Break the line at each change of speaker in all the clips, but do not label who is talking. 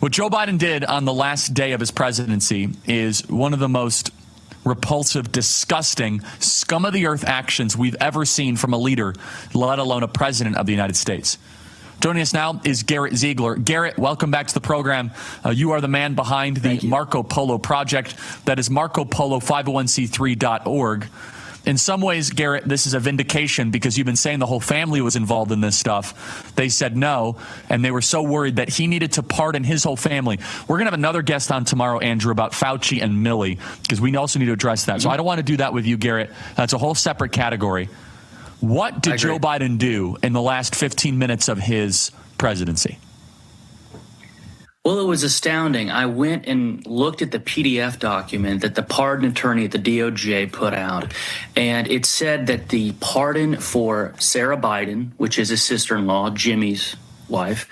What Joe Biden did on the last day of his presidency is one of the most repulsive, disgusting, scum-of-the-earth actions we've ever seen from a leader, let alone a president of the United States. Joining us now is Garrett Ziegler. Garrett, welcome back to the program. You are the man behind the Marco Polo project. That is marcopolo501c3.org. In some ways, Garrett, this is a vindication because you've been saying the whole family was involved in this stuff. They said no, and they were so worried that he needed to pardon his whole family. We're going to have another guest on tomorrow, Andrew, about Fauci and Milley, because we also need to address that. So I don't want to do that with you, Garrett. That's a whole separate category. What did Joe Biden do in the last 15 minutes of his presidency?
Well, it was astounding. I went and looked at the PDF document that the pardon attorney at the DOJ put out, and it said that the pardon for Sarah Biden, which is his sister-in-law, Jimmy's wife,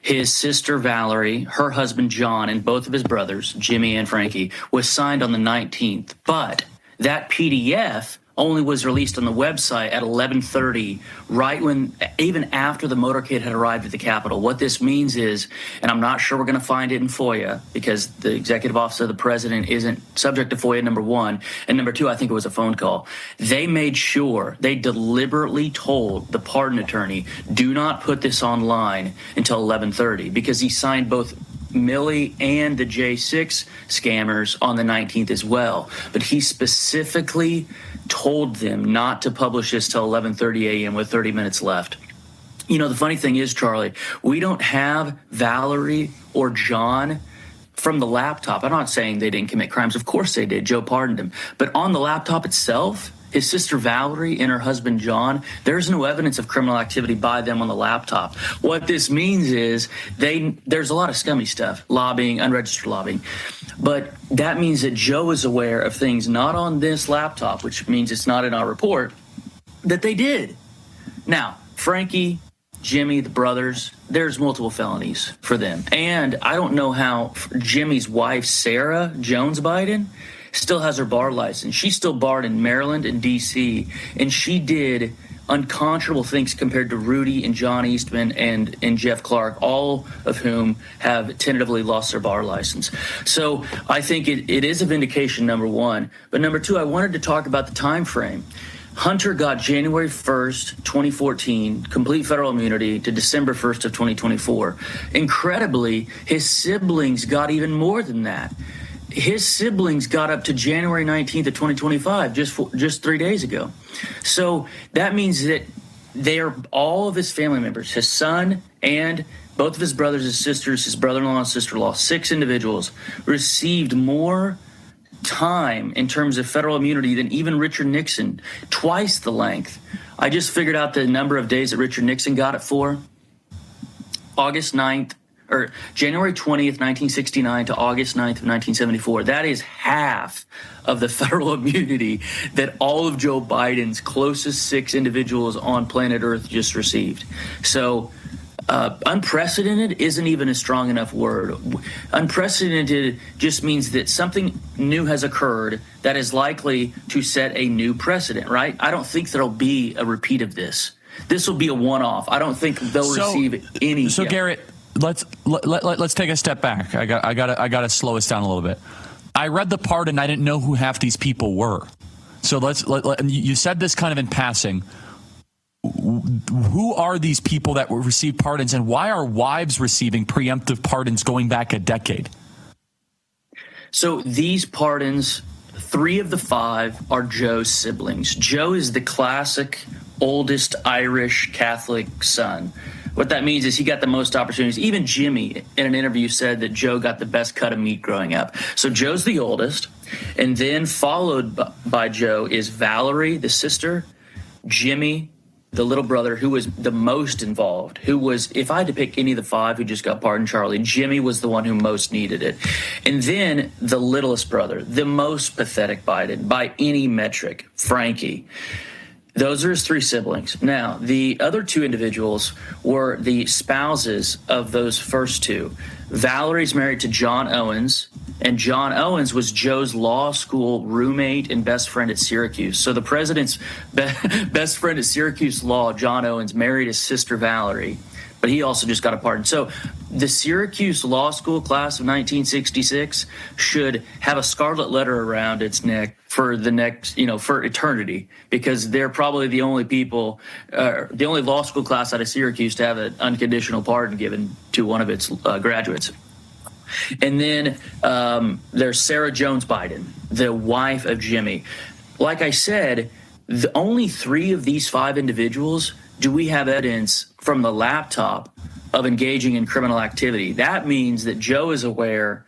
his sister Valerie, her husband John, and both of his brothers, Jimmy and Frankie, was signed on the 19th. But that PDF only was released on the website at 11:30, right when, even after the motorcade had arrived at the Capitol. What this means is, and I'm not sure we're going to find it in FOIA because the executive office of the president isn't subject to FOIA, number one. And number two, I think it was a phone call. They made sure, they deliberately told the pardon attorney, do not put this online until 11:30 because he signed both Milley and the J6 scammers on the 19th as well. But he specifically told them not to publish this till 11:30 a.m. with 30 minutes left. You know, the funny thing is, Charlie, we don't have Valerie or John from the laptop. I'm not saying they didn't commit crimes. Of course they did. Joe pardoned them. But on the laptop itself, his sister Valerie and her husband John, there's no evidence of criminal activity by them on the laptop. What this means is there's a lot of scummy stuff, lobbying, unregistered lobbying. But that means that Joe is aware of things not on this laptop, which means it's not in our report, that they did. Now, Frankie, Jimmy, the brothers, there's multiple felonies for them. And I don't know how Jimmy's wife, Sarah Jones Biden, still has her bar license. She's still barred in Maryland and D.C., and she did unconscionable things compared to Rudy and John Eastman and Jeff Clark, all of whom have tentatively lost their bar license. So I think it is a vindication, number one. But number two, I wanted to talk about the time frame. Hunter got January 1st, 2014, complete federal immunity to December 1st of 2024. Incredibly, his siblings got even more than that. His siblings got up to January 19th of 2025, just 3 days ago. So that means that they are all of his family members, his son and both of his brothers and sisters, his brother-in-law and sister-in-law, 6 individuals, received more time in terms of federal immunity than even Richard Nixon, twice the length. I just figured out the number of days that Richard Nixon got it for. August 9th. Or January 20th, 1969 to August 9th of 1974. That is half of the federal immunity that all of Joe Biden's closest 6 individuals on planet Earth just received. So unprecedented isn't even a strong enough word. Unprecedented just means that something new has occurred that is likely to set a new precedent, right? I don't think there'll be a repeat of this. This will be a one-off. I don't think they'll receive any.
So, Garrett, let's take a step back. I got to slow us down a little bit. I read the pardon. I didn't know who half these people were. So you said this kind of in passing. Who are these people that received pardons, and why are wives receiving preemptive pardons going back a decade?
So these pardons, 3 of the 5 are Joe's siblings. Joe is the classic oldest Irish Catholic son. What that means is he got the most opportunities. Even Jimmy, in an interview, said that Joe got the best cut of meat growing up. So Joe's the oldest. And then followed by Joe is Valerie, the sister, Jimmy, the little brother, who was the most involved, who was, if I had to pick any of the 5 who just got pardoned, Charlie, Jimmy was the one who most needed it. And then the littlest brother, the most pathetic Biden by any metric, Frankie. Those are his 3 siblings. Now, the other 2 individuals were the spouses of those first 2. Valerie's married to John Owens, and John Owens was Joe's law school roommate and best friend at Syracuse. So the president's best friend at Syracuse Law, John Owens, married his sister Valerie, but he also just got a pardon. So the Syracuse Law School class of 1966 should have a scarlet letter around its neck for the next, for eternity, because they're probably the only people, the only law school class out of Syracuse to have an unconditional pardon given to one of its graduates. And then there's Sarah Jones Biden, the wife of Jimmy. Like I said, the only 3 of these 5 individuals do we have evidence from the laptop of engaging in criminal activity. That means that Joe is aware,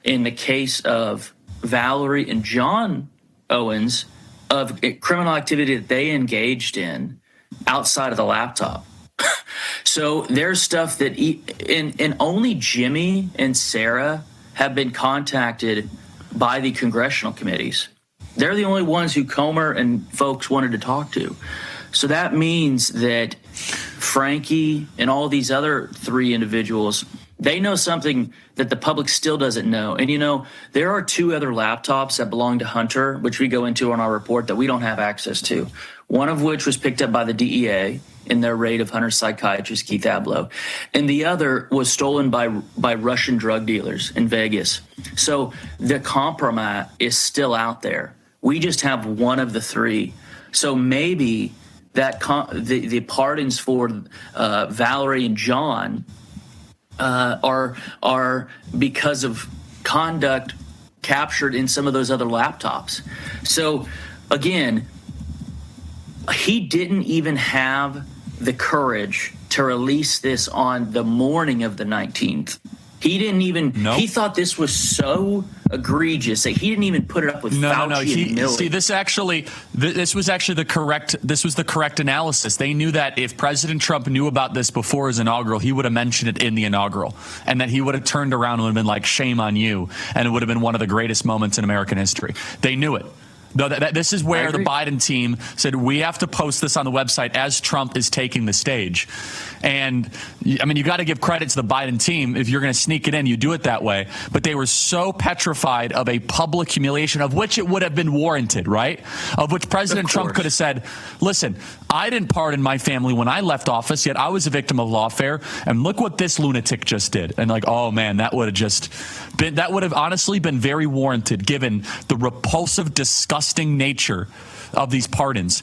in the case of Valerie and John Owens, of criminal activity that they engaged in outside of the laptop. So there's stuff that and only Jimmy and Sarah have been contacted by the congressional committees. They're the only ones who Comer and folks wanted to talk to. So that means that Frankie and all these other 3 individuals, they know something that the public still doesn't know. And, there are 2 other laptops that belong to Hunter, which we go into on our report, that we don't have access to. One of which was picked up by the DEA in their raid of Hunter's psychiatrist, Keith Abloh. And the other was stolen by Russian drug dealers in Vegas. So the compromise is still out there. We just have one of the 3. So maybe that the pardons for Valerie and John are because of conduct captured in some of those other laptops. So again, he didn't even have the courage to release this on the morning of the 19th. He didn't even. Nope. He thought this was so egregious that he didn't even put it up with Fauci and Miller.
See, this was actually the correct. This was the correct analysis. They knew that if President Trump knew about this before his inaugural, he would have mentioned it in the inaugural, and that he would have turned around and would have been like, "Shame on you," and it would have been one of the greatest moments in American history. They knew it. No, this is where the Biden team said, we have to post this on the website as Trump is taking the stage. And, I mean, you got to give credit to the Biden team. If you're going to sneak it in, you do it that way. But they were so petrified of a public humiliation, of which it would have been warranted, right? Of which President Trump could have said, listen, I didn't pardon my family when I left office, yet I was a victim of lawfare. And look what this lunatic just did. And like, oh, man, that would have honestly been very warranted, given the repulsive, disgusting nature of these pardons.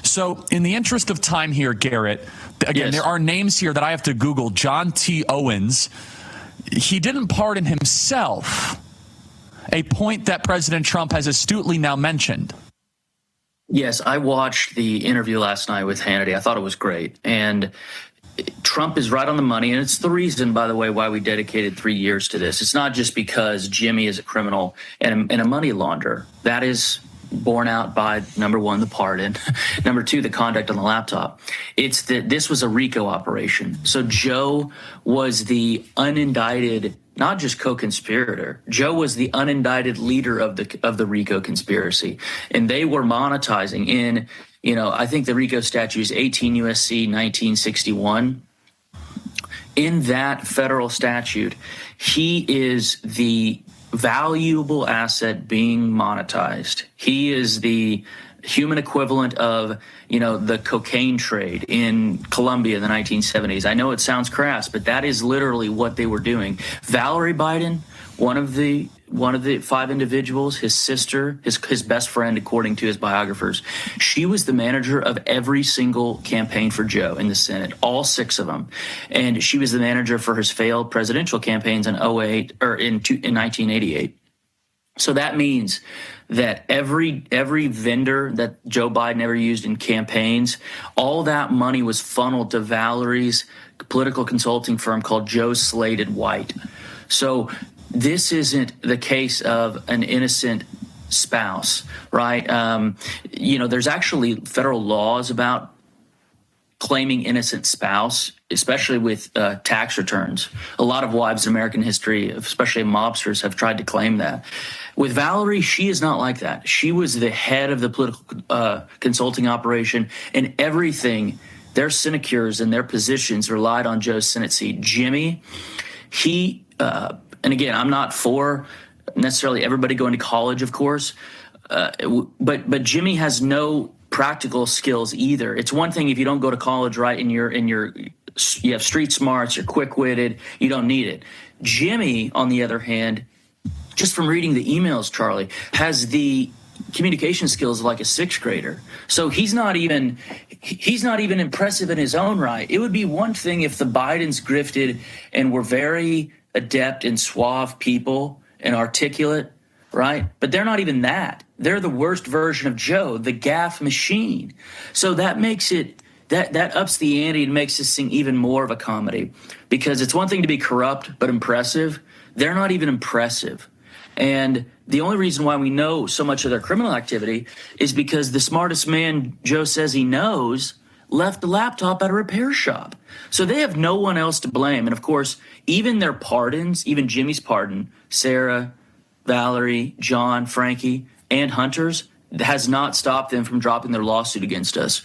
So in the interest of time here, Garrett, again, There are names here that I have to Google. John T. Owens, he didn't pardon himself, a point that President Trump has astutely now mentioned.
Yes, I watched the interview last night with Hannity. I thought it was great. And Trump is right on the money. And it's the reason, by the way, why we dedicated 3 years to this. It's not just because Jimmy is a criminal and a money launderer. That is borne out by, number one, the pardon, number two, the conduct on the laptop. It's that this was a RICO operation. So Joe was the unindicted, not just co-conspirator. Joe was the unindicted leader of the RICO conspiracy, and they were monetizing in, I think the RICO statute is 18 USC 1961. In that federal statute, he is the valuable asset being monetized. He is the human equivalent of, the cocaine trade in Colombia in the 1970s. I know it sounds crass, but that is literally what they were doing. Valerie Biden, one of the 5 individuals, his sister, his best friend, according to his biographers, she was the manager of every single campaign for Joe in the Senate, all 6 of them. And she was the manager for his failed presidential campaigns in 2008 or in 1988. So that means that every vendor that Joe Biden ever used in campaigns, all that money was funneled to Valerie's political consulting firm called Joe Slade and White. So this isn't the case of an innocent spouse, right? There's actually federal laws about claiming innocent spouse, especially with tax returns. A lot of wives in American history, especially mobsters, have tried to claim that. With Valerie, she is not like that. She was the head of the political consulting operation, and everything, their sinecures and their positions relied on Joe's Senate seat. Jimmy, and again, I'm not for necessarily everybody going to college, of course, but Jimmy has no practical skills either. It's one thing if you don't go to college, right, and you're You have street smarts. You're quick-witted. You don't need it. Jimmy, on the other hand, just from reading the emails, Charlie, has the communication skills of like a sixth grader. So he's not even impressive in his own right. It would be one thing if the Bidens grifted and were very adept and suave people and articulate, right? But they're not even that. They're the worst version of Joe, the gaffe machine. So that makes it that ups the ante and makes this thing even more of a comedy, because it's one thing to be corrupt but impressive. They're not even impressive. And the only reason why we know so much of their criminal activity is because the smartest man Joe says he knows left the laptop at a repair shop. So they have no one else to blame. And of course, even their pardons, even Jimmy's pardon, Sarah, Valerie, John, Frankie, and Hunter's, has not stopped them from dropping their lawsuit against us.